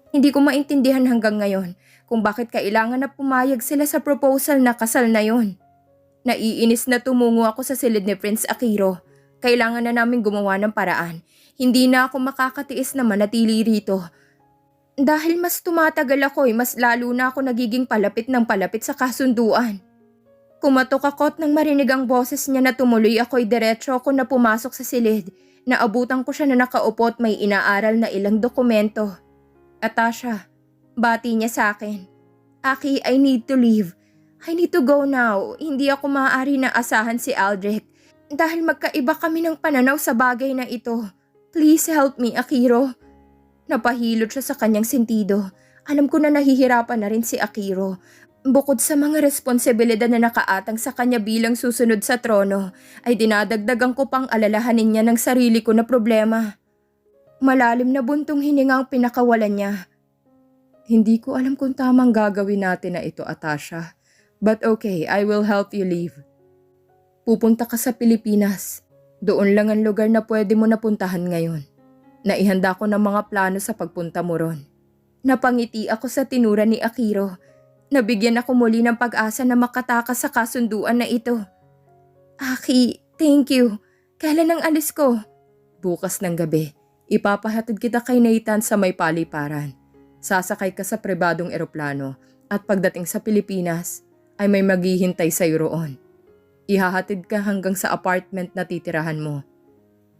Hindi ko maintindihan hanggang ngayon kung bakit kailangan na pumayag sila sa proposal na kasal na yon. Naiinis na tumungo ako sa silid ni Prince Akiro. Kailangan na namin gumawa ng paraan. Hindi na ako makakatiis na manatili rito. Dahil mas tumatagal ako mas lalo na ako nagiging palapit ng palapit sa kasunduan. Kumatok ako at nang marinig ang boses niya na tumuloy diretso ako na pumasok sa silid. Naabutan ko siya na nakaupo at may inaaral na ilang dokumento. Atasha, bati niya sa akin. Aki, I need to leave. I need to go now. Hindi ako maaari na asahan si Aldrich dahil magkaiba kami ng pananaw sa bagay na ito. Please help me, Akiro. Napahilot siya sa kanyang sentido. Alam ko na nahihirapan na rin si Akiro. Bukod sa mga responsibilidad na nakaatang sa kanya bilang susunod sa trono, ay dinadagdagan ko pang alalahanin niya ng sarili ko na problema. Malalim na buntong hininga ang pinakawalan niya. Hindi ko alam kung tamang gagawin natin na ito, Atasha. But okay, I will help you leave. Pupunta ka sa Pilipinas. Doon lang ang lugar na pwede mo napuntahan ngayon. Naihanda ko ng mga plano sa pagpunta mo ron. Napangiti ako sa tinura ni Akiro. Nabigyan ako muli ng pag-asa na makatakas sa kasunduan na ito. Aki, thank you. Kailan ang alis ko? Bukas ng gabi. Ipapahatid kita kay Nathan sa may paliparan. Sasakay ka sa pribadong eroplano at pagdating sa Pilipinas ay may maghihintay sa'yo roon. Ihahatid ka hanggang sa apartment na titirahan mo.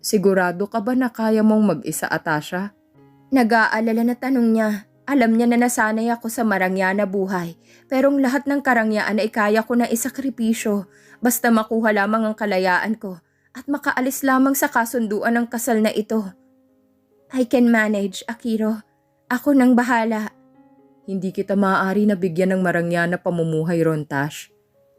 Sigurado ka ba na kaya mong mag-isa, Atasha? Nag-aalala na tanong niya. Alam niya na nasanay ako sa marangya na buhay, pero ang lahat ng karangyaan ay kaya ko na isakripisyo basta makuha lamang ang kalayaan ko at makaalis lamang sa kasunduan ng kasal na ito. I can manage, Akiro. Ako nang bahala. Hindi kita maaari na bigyan ng marangya na pamumuhay ron, Tash.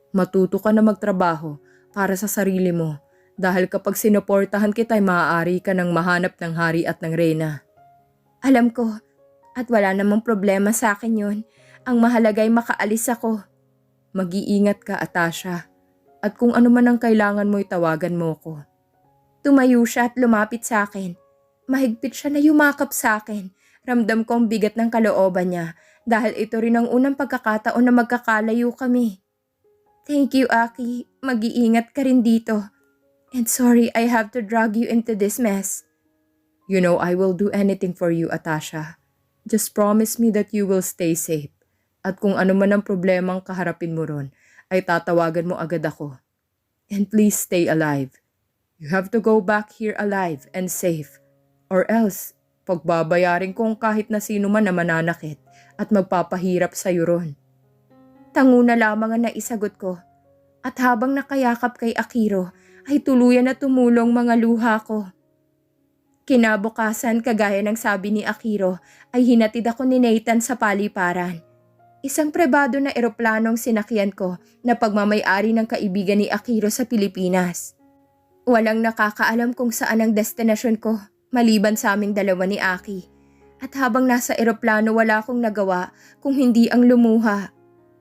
Matuto ka na magtrabaho para sa sarili mo dahil kapag sinuportahan kita ay maaari ka nang mahanap ng hari at ng reyna. Alam ko. At wala namang problema sa akin yun. Ang mahalaga ay makaalis ako. Mag-iingat ka, Atasha. At kung ano man ang kailangan mo, itawagan mo ko. Tumayo siya at lumapit sa akin. Mahigpit siya na yumakap sa akin. Ramdam ko ang bigat ng kalooban niya dahil ito rin ang unang pagkakataon na magkakalayo kami. Thank you, Aki. Mag-iingat ka rin dito. And sorry I have to drag you into this mess. You know I will do anything for you, Atasha. Just promise me that you will stay safe. At kung ano man ang problemang kaharapin mo ron, ay tatawagan mo agad ako. And please stay alive. You have to go back here alive and safe. Or else, pagbabayarin kong kahit na sino man na mananakit at magpapahirap sa'yo ron. Tango na lamang ang naisagot ko. At habang nakayakap kay Akiro, ay tuluyan na tumulong mga luha ko. Kinabukasan, kagaya ng sabi ni Akiro, ay hinatid ako ni Nathan sa paliparan. Isang pribado na eroplanong sinakyan ko na pagmamay-ari ng kaibigan ni Akiro sa Pilipinas. Walang nakakaalam kung saan ang destinasyon ko, maliban sa aming dalawa ni Aki. At habang nasa eroplano wala akong nagawa kung hindi ang lumuha.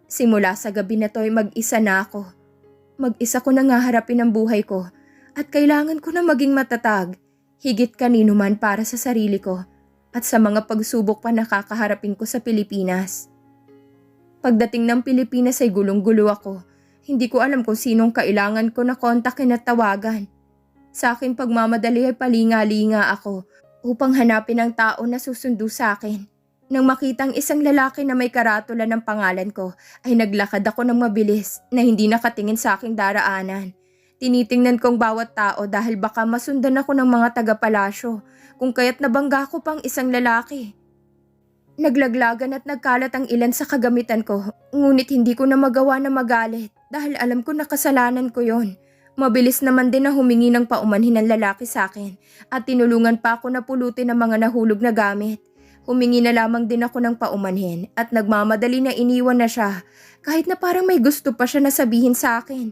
Simula sa gabi na to ay mag-isa na ako. Mag-isa ko na nga harapin ang buhay ko at kailangan ko na maging matatag. Higit kanino man para sa sarili ko at sa mga pagsubok pa nakakaharapin ko sa Pilipinas. Pagdating ng Pilipinas ay gulong-gulo ako. Hindi ko alam kung sinong kailangan ko na kontakin at tawagan. Sa aking pagmamadali ay palinga-linga ako upang hanapin ang tao na susundo sa akin. Nang makitang isang lalaki na may karatula ng pangalan ko ay naglakad ako ng mabilis na hindi nakatingin sa aking daraanan. Tinitingnan kong bawat tao dahil baka masundan ako ng mga taga-palasyo kung kaya't nabangga ko pang isang lalaki. Naglaglagan at nagkalat ang ilan sa kagamitan ko, ngunit hindi ko na magawa na magalit dahil alam ko na kasalanan ko yon. Mabilis naman din na humingi ng paumanhin ng lalaki sa akin at tinulungan pa ako na pulutin ang mga nahulog na gamit. Humingi na lamang din ako ng paumanhin at nagmamadali na iniwan na siya kahit na parang may gusto pa siya na sabihin sa akin.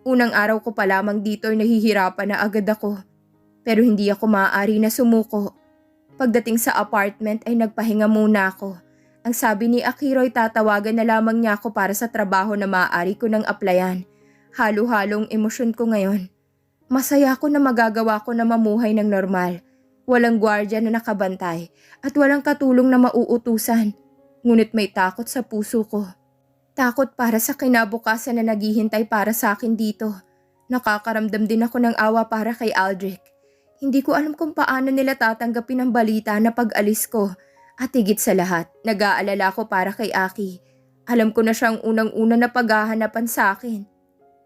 Unang araw ko pa lamang dito ay nahihirapan na agad ako. Pero hindi ako maaari na sumuko. Pagdating sa apartment ay nagpahinga muna ako. Ang sabi ni Akiro ay tatawagan na lamang niya ako para sa trabaho na maaari ko ng applyan. Halo-halong emosyon ko ngayon. Masaya ako na magagawa ko na mamuhay ng normal. Walang gwardiya na nakabantay at walang katulong na mauutusan. Ngunit may takot sa puso ko. Takot para sa kinabukasan na naghihintay para sa akin dito. Nakakaramdam din ako ng awa para kay Aldrich. Hindi ko alam kung paano nila tatanggapin ang balita na pag-alis ko. At higit sa lahat, nag-aalala ko para kay Aki. Alam ko na siyang unang-una na paghahanapan sa akin.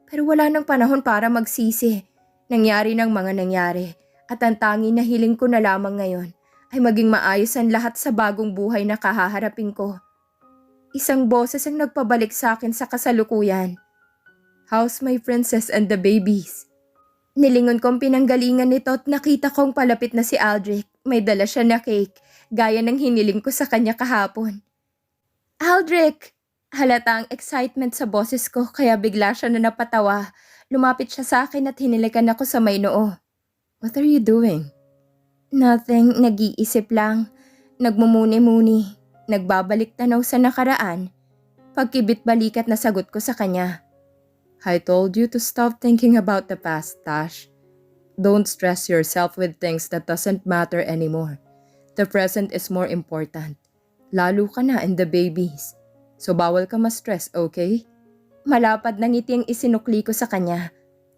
Pero wala nang panahon para magsisi. Nangyari ng mga nangyari. At ang tanging na hiling ko na lamang ngayon ay maging maayos ang lahat sa bagong buhay na kahaharapin ko. Isang boses ang nagpabalik sa akin sa kasalukuyan. How's my princess and the babies? Nilingon kong pinanggalingan nito at nakita kong palapit na si Aldrich. May dala siya na cake, gaya ng hiniling ko sa kanya kahapon. Aldrich! Halata ang excitement sa boses ko kaya bigla siya na napatawa. Lumapit siya sa akin at hinilikan ako sa may noo. What are you doing? Nothing, nag-iisip lang. Nagmumuni-muni. Nagbabalik tanaw sa nakaraan. Pagkibit-balikat na sagot ko sa kanya. I told you to stop thinking about the past, Tash. Don't stress yourself with things that doesn't matter anymore. The present is more important. Lalo ka na and the babies. So bawal ka ma-stress, okay? Malapad na ngiti ang isinukli ko sa kanya.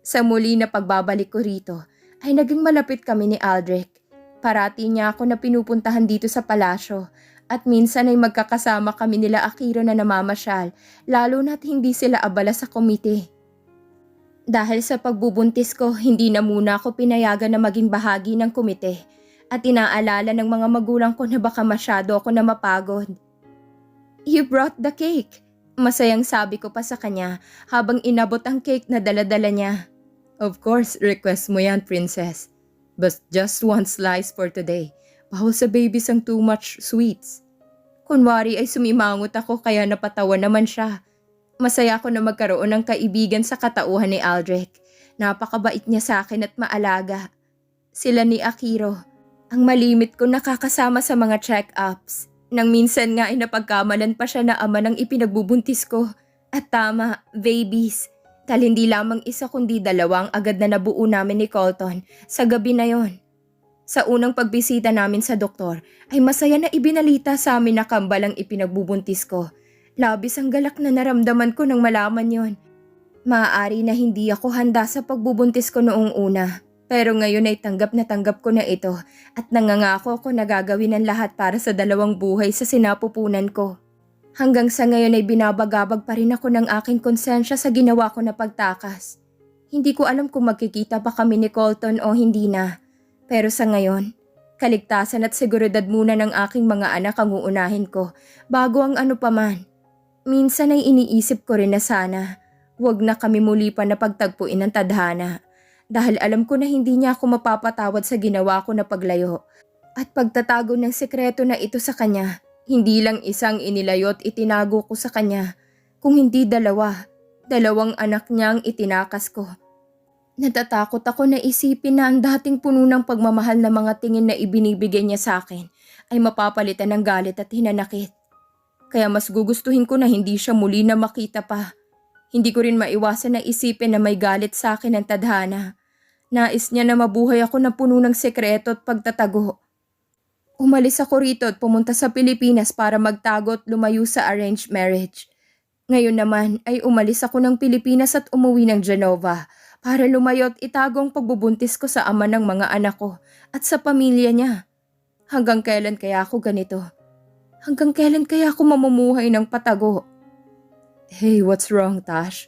Sa muli na pagbabalik ko rito, ay naging malapit kami ni Aldrich. Parati niya ako na pinupuntahan dito sa palasyo at minsan ay magkakasama kami nila Akiro na namamasyal, lalo na't hindi sila abala sa komite. Dahil sa pagbubuntis ko, hindi na muna ako pinayagan na maging bahagi ng komite at inaalala ng mga magulang ko na baka masyado ako na mapagod. You brought the cake, masayang sabi ko pa sa kanya habang inabot ang cake na dala-dala niya. Of course, request mo yan, princess. But just one slice for today. Bawal sa babies ang too much sweets. Kunwari ay sumimangot ako kaya napatawa naman siya. Masaya ako na magkaroon ng kaibigan sa katauhan ni Aldrich. Napakabait niya sa akin at maalaga. Sila ni Akiro. Ang malimit ko nakakasama sa mga check-ups. Nang minsan nga ay napagkamalan pa siya na ama ng ipinagbubuntis ko. At tama, babies. Dahil hindi lamang isa kundi dalawang agad na nabuo namin ni Colton sa gabi na yon. Sa unang pagbisita namin sa doktor ay masaya na ibinalita sa amin na kambal ang ipinagbubuntis ko. Labis ang galak na naramdaman ko nang malaman yon. Maaari na hindi ako handa sa pagbubuntis ko noong una. Pero ngayon ay tanggap ko na ito at nangangako ko na gagawin ang lahat para sa dalawang buhay sa sinapupunan ko. Hanggang sa ngayon ay binabagabag pa rin ako ng aking konsensya sa ginawa ko na pagtakas. Hindi ko alam kung magkikita pa kami ni Colton o hindi na. Pero sa ngayon, kaligtasan at seguridad muna ng aking mga anak ang uunahin ko bago ang ano paman. Minsan ay iniisip ko rin na sana, wag na kami muli pa na pagtagpuin ng tadhana. Dahil alam ko na hindi niya ako mapapatawad sa ginawa ko na paglayo. At pagtatago ng sekreto na ito sa kanya. Hindi lang isang inilayo at itinago ko sa kanya, kung hindi dalawang anak niya ang itinakas ko. Natatakot ako na isipin na ang dating puno ng pagmamahal na mga tingin na ibinibigay niya sa akin ay mapapalitan ng galit at hinanakit. Kaya mas gugustuhin ko na hindi siya muli na makita pa. Hindi ko rin maiwasan na isipin na may galit sa akin ang tadhana. Nais niya na mabuhay ako na puno ng sekreto at pagtatago. Umalis ako rito at pumunta sa Pilipinas para magtago at lumayo sa arranged marriage. Ngayon naman ay umalis ako ng Pilipinas at umuwi ng Genova para lumayo at itago ang pagbubuntis ko sa ama ng mga anak ko at sa pamilya niya. Hanggang kailan kaya ako ganito? Hanggang kailan kaya ako mamumuhay ng patago? Hey, what's wrong, Tash?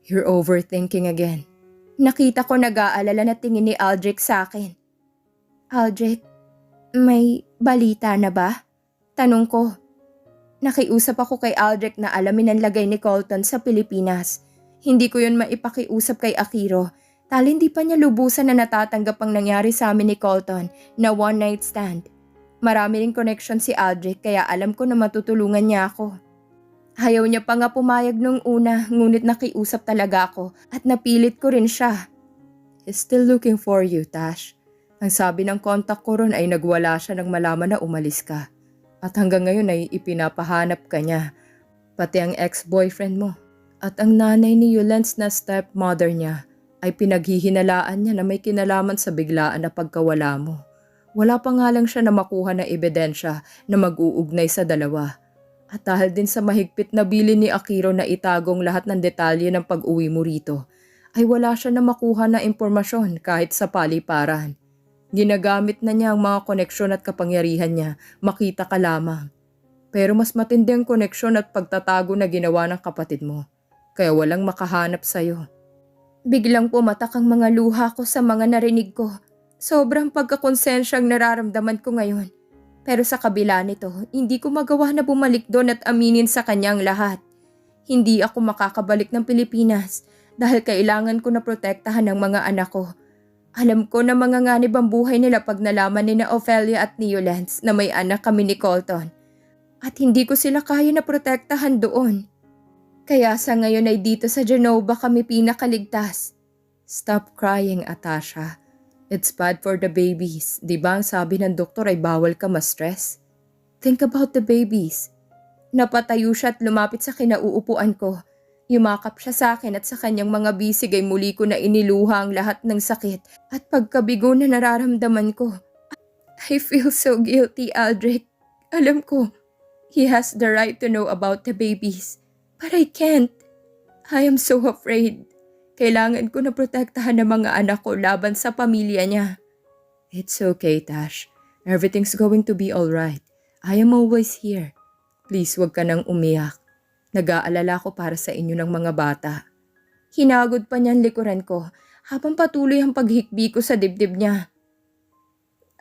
You're overthinking again. Nakita ko nag-aalala na tingin ni Aldrich sa akin. Aldrich, may balita na ba? Tanong ko. Nakiusap ako kay Aldrich na alamin ang lagay ni Colton sa Pilipinas. Hindi ko yun maipakiusap kay Akiro dahil hindi pa niya lubusan na natatanggap ang nangyari sa amin ni Colton na one night stand. Marami ring connection si Aldrich kaya alam ko na matutulungan niya ako. Ayaw niya pa nga pumayag nung una ngunit nakiusap talaga ako at napilit ko rin siya. He's still looking for you, Tash. Ang sabi ng kontak ko ron ay nagwala siya nang malaman na umalis ka. At hanggang ngayon ay ipinapahanap ka niya. Pati ang ex-boyfriend mo. At ang nanay ni Yulens na stepmother niya ay pinaghihinalaan niya na may kinalaman sa biglaan na pagkawala mo. Wala pa nga lang siya na makuha na ebidensya na mag-uugnay sa dalawa. At dahil din sa mahigpit na bilin ni Akiro na itagong lahat ng detalye ng pag-uwi mo rito, ay wala siya na makuha na impormasyon kahit sa paliparan. Ginagamit na niya ang mga koneksyon at kapangyarihan niya, makita ka lamang. Pero mas matindi ang koneksyon at pagtatago na ginawa ng kapatid mo, kaya walang makahanap sa'yo. Biglang pumatak ang mga luha ko sa mga narinig ko. Sobrang pagkakonsensyang nararamdaman ko ngayon. Pero sa kabila nito, hindi ko magawa na bumalik doon at aminin sa kanyang lahat. Hindi ako makakabalik ng Pilipinas dahil kailangan ko na protektahan ang mga anak ko. Alam ko na manganganib ang buhay nila pag nalaman ni na Ophelia at ni Yolens na may anak kami ni Colton. At hindi ko sila kaya na protektahan doon. Kaya sa ngayon ay dito sa Genova kami pinakaligtas. Stop crying, Atasha. It's bad for the babies. Di ba ang sabi ng doktor ay bawal ka ma-stress? Think about the babies. Napatayo siya at lumapit sa kinauupuan ko. Yumakap siya sa akin at sa kanyang mga bisig ay muli ko na iniluha ang lahat ng sakit at pagkabigo na nararamdaman ko. I feel so guilty, Aldrich. Alam ko, he has the right to know about the babies. But I can't. I am so afraid. Kailangan ko na protektahan ng mga anak ko laban sa pamilya niya. It's okay, Tash. Everything's going to be alright. I am always here. Please, wag ka nang umiyak. Nag-aalala ko para sa inyo ng mga bata. Hinagod pa niyan likuran ko habang patuloy ang paghikbi ko sa dibdib niya.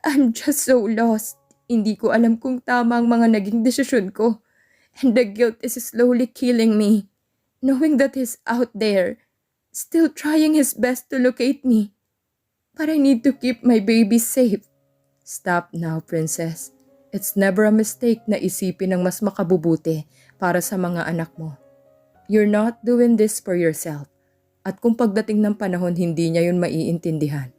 I'm just so lost. Hindi ko alam kung tama ang mga naging desisyon ko. And the guilt is slowly killing me. Knowing that he's out there, still trying his best to locate me. But I need to keep my baby safe. Stop now, Princess. It's never a mistake na isipin ang mas makabubuti para sa mga anak mo. You're not doing this for yourself. At kung pagdating ng panahon hindi niya yun maiintindihan,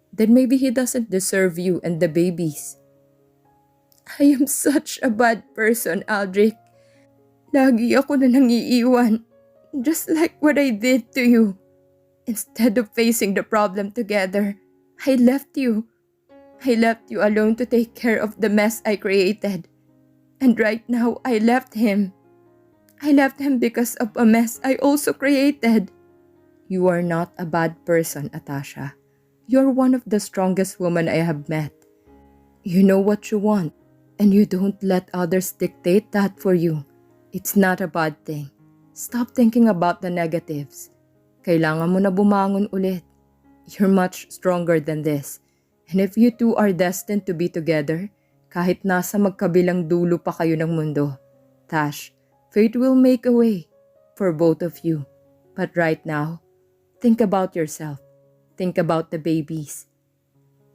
then maybe he doesn't deserve you and the babies. I am such a bad person, Aldrich. Lagi ako na nangiiwan, just like what I did to you. Instead of facing the problem together, I left you. I left you alone to take care of the mess I created. And right now, I left him. I left him because of a mess I also created. You are not a bad person, Atasha. You're one of the strongest women I have met. You know what you want, and you don't let others dictate that for you. It's not a bad thing. Stop thinking about the negatives. Kailangan mo na bumangon ulit. You're much stronger than this. And if you two are destined to be together, kahit nasa magkabilang dulo pa kayo ng mundo, Tash, fate will make a way for both of you. But right now, think about yourself. Think about the babies.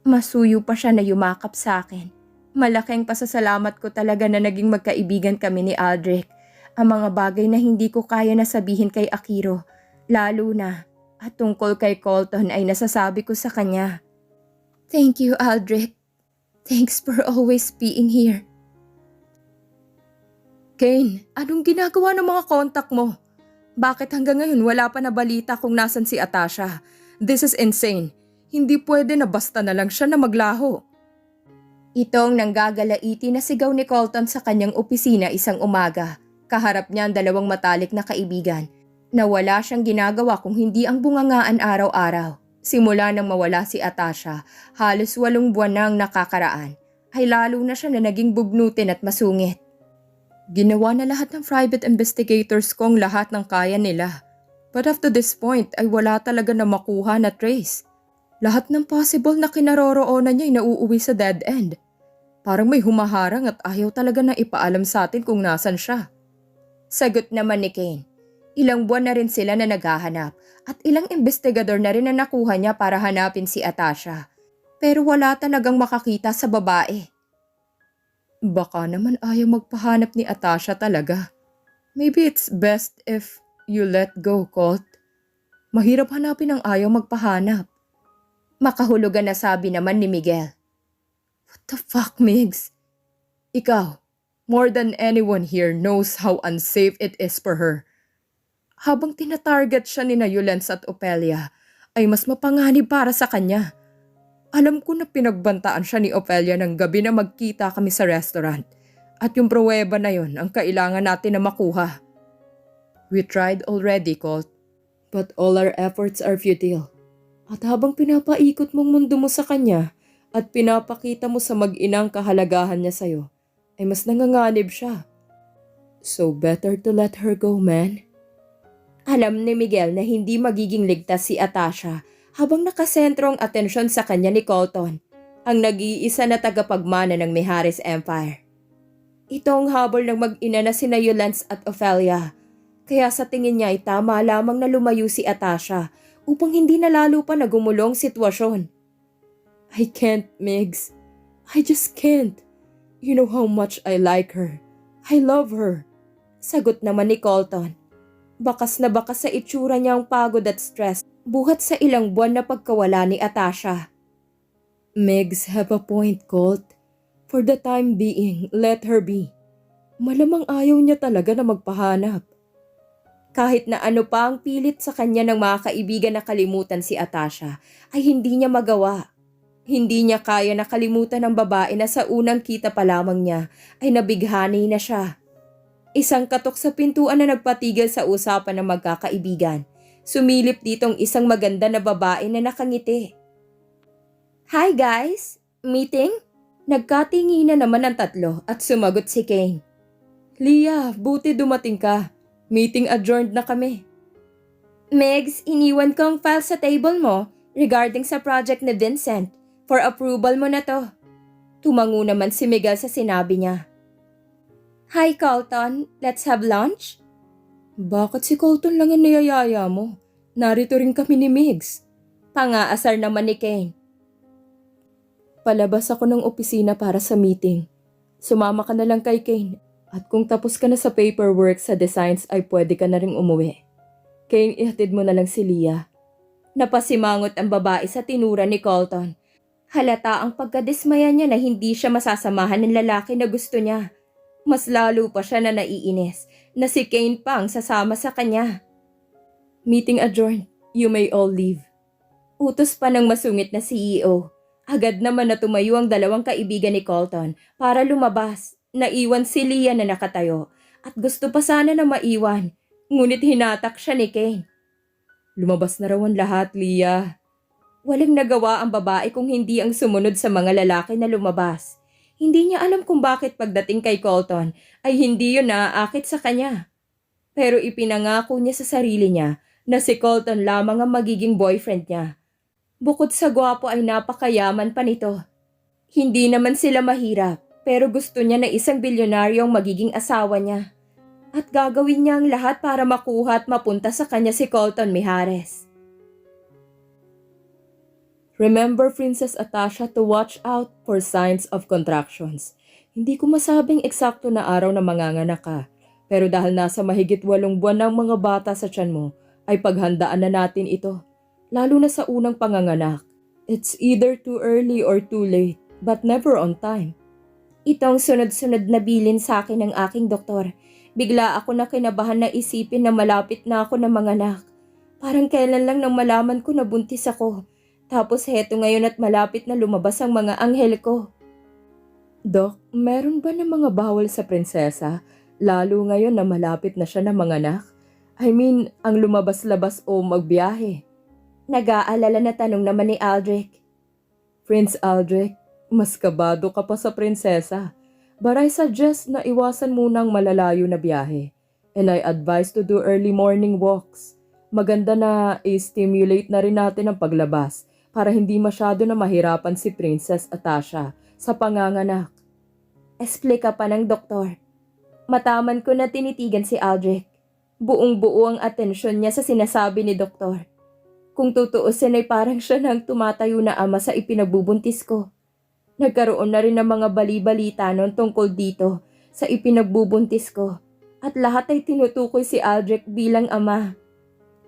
Masuyo pa siya na yumakap sa akin. Malaking pasasalamat ko talaga na naging magkaibigan kami ni Aldrich. Ang mga bagay na hindi ko kaya na sabihin kay Akiro, lalo na at tungkol kay Colton ay nasasabi ko sa kanya. Thank you, Aldrich. Thanks for always being here. Kane, anong ginagawa ng mga kontak mo? Bakit hanggang ngayon wala pa na balita kung nasan si Atasha? This is insane. Hindi pwede na basta na lang siya na maglaho. Itong nanggagalaiti na sigaw ni Colton sa kanyang opisina isang umaga. Kaharap niya ang dalawang matalik na kaibigan na wala siyang ginagawa kung hindi ang bungangaan araw-araw. Simula nang mawala si Atasha, halos 8 buwan nang nakakaraan, ay lalo na siya na naging bugnutin at masungit. Ginawa na lahat ng private investigators kong lahat ng kaya nila. But up to this point ay wala talaga na makuha na trace. Lahat ng possible na kinaroroonan niya ay nauuwi sa dead end. Parang may humaharang at ayaw talaga na ipaalam sa atin kung nasan siya. Sagot naman ni Kane. Ilang buwan na rin sila na naghahanap at ilang investigador na rin na nakuha niya para hanapin si Atasha. Pero wala talagang makakita sa babae. Baka naman ayaw magpahanap ni Atasha talaga. Maybe it's best if you let go, Colt. Mahirap hanapin ang ayaw magpahanap. Makahulugan na sabi naman ni Miguel. What the fuck, Migs? Ikaw, more than anyone here knows how unsafe it is for her. Habang tinatarget siya ni Yolens at Ophelia, ay mas mapanganib para sa kanya. Alam ko na pinagbantaan siya ni Ophelia ng gabi na magkita kami sa restaurant. At yung pruweba na yon ang kailangan natin na makuha. We tried already, Colt. But all our efforts are futile. At habang pinapaikot mong mundo mo sa kanya at pinapakita mo sa mag-inang kahalagahan niya sa'yo, ay mas nanganganib siya. So better to let her go, man. Alam ni Miguel na hindi magiging ligtas si Atasha habang nakasentro ang atensyon sa kanya ni Colton, ang nag-iisa na tagapagmana ng Mijares Empire. Ito ang habol ng mag-ina na sina Yolance at Ophelia, kaya sa tingin niya ay tama lamang na lumayo si Atasha upang hindi na lalo pa nagumulong sitwasyon. I can't, Migs. I just can't. You know how much I like her. I love her. Sagot naman ni Colton. Bakas na bakas sa itsura niya ang pagod at stress buhat sa ilang buwan na pagkawala ni Atasha. Migs have a point, Colt. For the time being, let her be. Malamang ayaw niya talaga na magpahanap. Kahit na ano pa ang pilit sa kanya ng mga kaibigan na kalimutan si Atasha, ay hindi niya magawa. Hindi niya kaya nakalimutan ng babae na sa unang kita pa lamang niya ay nabighani na siya. Isang katok sa pintuan na nagpatigil sa usapan ng magkakaibigan. Sumilip ditong isang maganda na babae na nakangiti. Hi guys! Meeting? Nagkatingi na naman ang tatlo at sumagot si Kane. Leah, buti dumating ka. Meeting adjourned na kami. Megs, iniwan ko ang file sa table mo regarding sa project ni Vincent. For approval mo na to. Tumango naman si Miguel sa sinabi niya. Hi Colton, let's have lunch? Bakit si Colton lang ang niyayaya mo? Narito rin kami ni Migs. Pangaasar naman ni Kane. Palabas ako ng opisina para sa meeting. Sumama ka na lang kay Kane. At kung tapos ka na sa paperwork sa designs ay pwede ka na ring umuwi. Kane, ihatid mo na lang si Leah. Napasimangot ang babae sa tinura ni Colton. Halata ang pagkadismaya niya na hindi siya masasamahan ng lalaki na gusto niya. Mas lalo pa siya na naiinis na si Kane pa ang sasama sa kanya. Meeting adjourned. You may all leave. Utos pa ng masungit na CEO. Agad naman na tumayo ang dalawang kaibigan ni Colton para lumabas. Naiwan si Leah na nakatayo at gusto pa sana na maiwan, ngunit hinatak siya ni Kane. Lumabas na raw ang lahat, Leah. Walang nagawa ang babae kung hindi ang sumunod sa mga lalaki na lumabas. Hindi niya alam kung bakit pagdating kay Colton ay hindi yun naaakit sa kanya. Pero ipinangako niya sa sarili niya na si Colton lamang ang magiging boyfriend niya. Bukod sa gwapo ay napakayaman pa nito. Hindi naman sila mahirap. Pero gusto niya na isang bilyonaryo ang magiging asawa niya. At gagawin niya ang lahat para makuha at mapunta sa kanya si Colton Mijares. Remember, Princess Atasha, to watch out for signs of contractions. Hindi ko masabing eksakto na araw na manganganak ka. Pero dahil nasa mahigit 8 buwan ng mga bata sa tiyan mo, ay paghandaan na natin ito. Lalo na sa unang panganganak. It's either too early or too late, but never on time. Itong sunod-sunod na bilin sa akin ng aking doktor. Bigla ako na kinabahan na isipin na malapit na ako na manganak. Parang kailan lang nang malaman ko na buntis ako. Tapos heto ngayon at malapit na lumabas ang mga anghel ko. Dok, meron ba ng mga bawal sa prinsesa? Lalo ngayon na malapit na siya na manganak? I mean, ang lumabas-labas o magbiyahe? Nag-aalala na tanong naman ni Aldrich. Prince Aldrich, mas kabado ka pa sa prinsesa. But I suggest na iwasan muna ang malalayo na biyahe. And I advise to do early morning walks. Maganda na i-stimulate na rin natin ang paglabas para hindi masyado na mahirapan si Princess Atasha sa panganganak. Esplika pa ng doktor. Mataman ko na tinitigan si Aldrich. Buong-buo ang atensyon niya sa sinasabi ni doktor. Kung tutuusin ay parang siya nang tumatayo na ama sa ipinagbubuntis ko. Nagkaroon na rin ng mga bali-balita noon tungkol dito sa ipinagbubuntis ko at lahat ay tinutukoy si Aldrich bilang ama.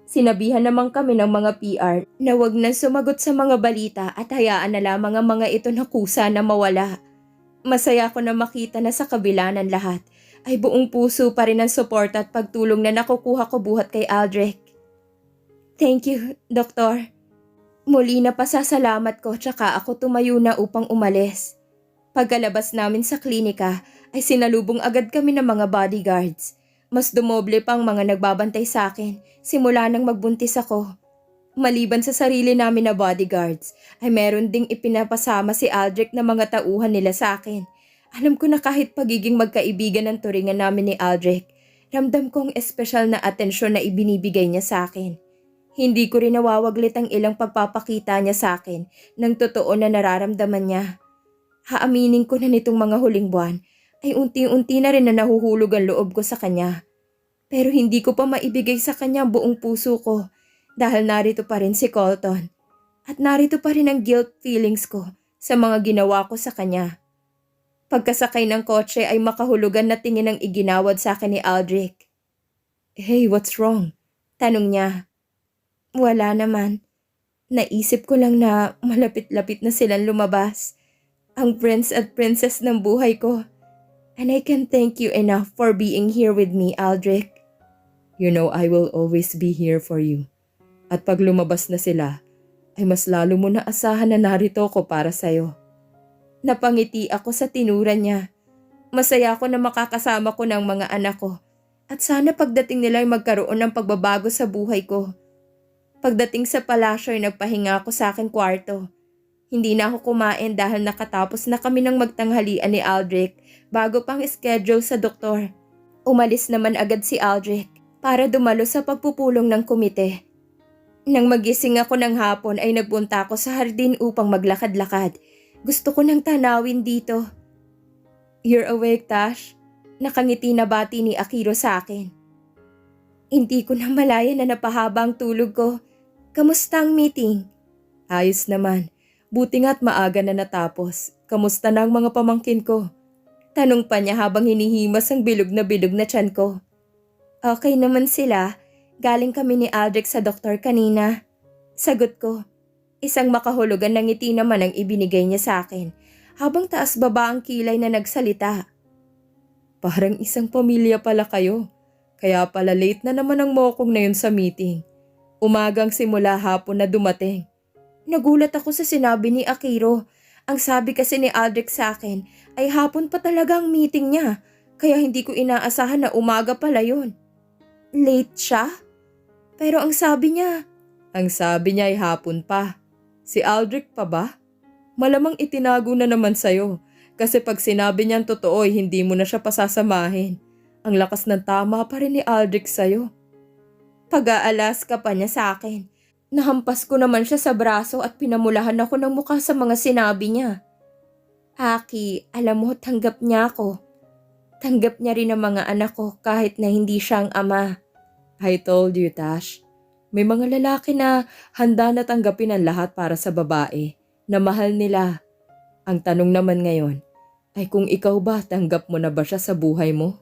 Sinabihan naman kami ng mga PR na wag na sumagot sa mga balita at hayaan na lamang ang mga ito na kusa na mawala. Masaya ko na makita na sa kabila ng lahat ay buong puso pa rin ang suporta at pagtulong na nakukuha ko buhat kay Aldrich. Thank you, Doktor. Muli na pasasalamat ko tsaka ako tumayo na upang umalis. Pagkalabas namin sa klinika ay sinalubong agad kami ng mga bodyguards. Mas dumoble pang mga nagbabantay sa akin simula nang magbuntis ako. Maliban sa sarili namin na bodyguards, ay meron ding ipinapasama si Aldrich na mga tauhan nila sa akin. Alam ko na kahit pagiging magkaibigan ng turingan namin ni Aldrich, ramdam kong espesyal na atensyon na ibinibigay niya sa akin. Hindi ko rin nawawaglit ang ilang pagpapakita niya sa akin ng totoo na nararamdaman niya. Haaminin ko na nitong mga huling buwan ay unti-unti na rin na nahuhulog ang loob ko sa kanya. Pero hindi ko pa maibigay sa kanya ang buong puso ko dahil narito pa rin si Colton at narito pa rin ang guilt feelings ko sa mga ginawa ko sa kanya. Pagkasakay ng kotse ay makahulugan na tingin ang iginawad sa akin ni Aldrich. "Hey, what's wrong?" Tanong niya. Wala naman. Naisip ko lang na malapit-lapit na silang lumabas. Ang prince at princess ng buhay ko. And I can't thank you enough for being here with me, Aldrich. You know I will always be here for you. At pag lumabas na sila, ay mas lalo mo na asahan na narito ko para sa'yo. Napangiti ako sa tinura niya. Masaya ako na makakasama ko ng mga anak ko. At sana pagdating nila ay magkaroon ng pagbabago sa buhay ko. Pagdating sa palasyo ay nagpahinga ako sa aking kwarto. Hindi na ako kumain dahil nakatapos na kami ng magtanghalian ni Aldrich bago pang schedule sa doktor. Umalis naman agad si Aldrich para dumalo sa pagpupulong ng komite. Nang magising ako ng hapon ay nagpunta ako sa hardin upang maglakad-lakad. Gusto ko nang tanawin dito. "You're awake, Tash?" Nakangiti na bati ni Akiro sa akin. Hindi ko na malaya na napahaba ang tulog ko. Kamusta ang meeting? Ayos naman. Buti nga't maaga na natapos. Kamusta na ang mga pamangkin ko? Tanong pa niya habang hinihimas ang bilog na tiyan ko. Okay naman sila. Galing kami ni Aldrich sa doktor kanina. Sagot ko. Isang makahulugan na ngiti naman ang ibinigay niya sa akin habang taas baba ang kilay na nagsalita. Parang isang pamilya pala kayo. Kaya pala late na naman ang mokong na yun sa meeting. Umagang simula hapon na dumating. Nagulat ako sa sinabi ni Akiro. Ang sabi kasi ni Aldrich sa akin ay hapon pa talaga ang meeting niya. Kaya hindi ko inaasahan na umaga pala yun. Late siya? Pero ang sabi niya... Ang sabi niya ay hapon pa. Si Aldrich pa ba? Malamang itinago na naman sa'yo. Kasi pag sinabi niyang totoo ay hindi mo na siya pasasamahin. Ang lakas ng tama pa rin ni Aldrich sa'yo. Pag-aalas ka pa niya sa akin. Nahampas ko naman siya sa braso at pinamulahan ako ng mukha sa mga sinabi niya. Aki, alam mo, tanggap niya ako. Tanggap niya rin ang mga anak ko kahit na hindi siya ang ama. I told you, Tash. May mga lalaki na handa na tanggapin ang lahat para sa babae na mahal nila. Ang tanong naman ngayon ay kung ikaw ba tanggap mo na ba siya sa buhay mo?